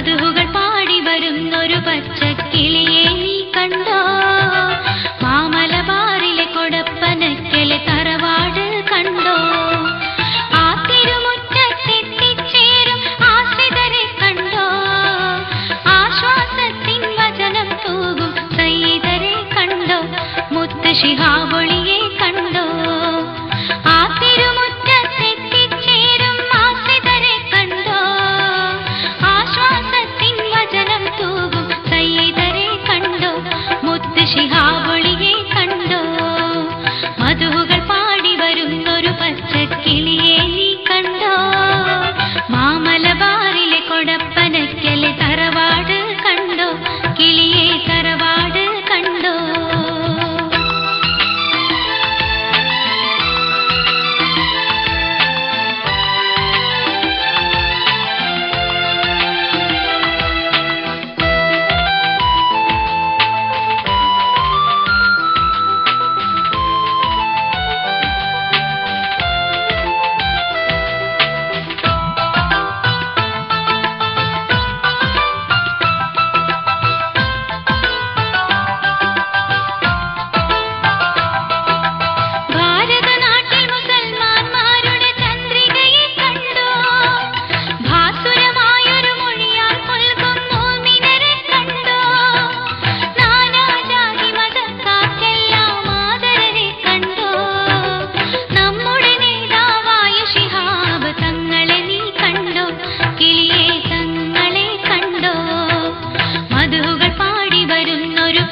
മധുഹുകൾ പാടി വരുന്നൊരു പച്ചക്കിളിയെ നീ കണ്ടോ? മാമലബാറിലെ കൊടപ്പനക്കലെ തറവാട് കണ്ടോ? ആ തിരുമുറ്റത്തെത്തിച്ചേരും ആശ്രിതരെ കണ്ടോ? ആശ്വാസത്തിൻ വചനം തൂകും സയ്യിദരെ കണ്ടോ? മുത്ത് ശിഹാബൊളിയെ കണ്ടോ? ആ തിരുമുറ്റത്തെത്തിച്ചേരും ആശ്രിതരെ കണ്ടോ? ആശ്വാസത്തിൻ വചനം തൂകും സയ്യിദരെ കണ്ടോ? മുത്ത് ശിഹാബൊളിയെ കണ്ടോ? മധുഹുകൾ പാടി വരുന്നൊരു പച്ചക്കിളിയെ നീ കണ്ടോ? മാമലബാറിലെ കൊടപ്പനക്കലെ തറവാട് കണ്ടോ? കിളിയെ തറവാട് കണ്ടോ?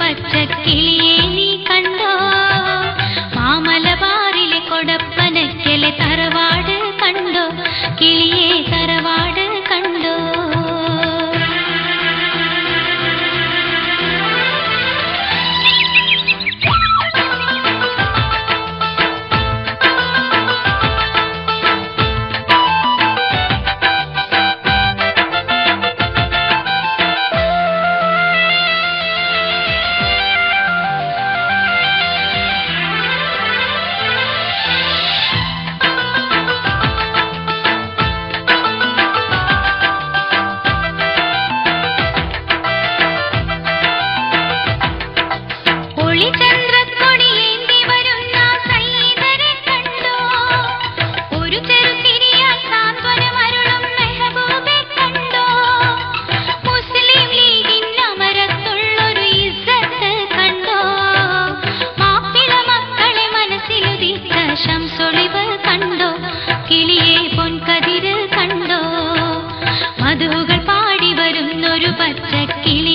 പച്ചക്കിളിയെ നീ കണ്ടോ? മാമലബാറിലെ കൊടപ്പനക്കലെ തറവാട് കണ്ടോ? കിളിയെ തറവാട് കണ്ടോ? മധുഹുകൾ പാടി വരുന്നൊരു പച്ചക്കിളി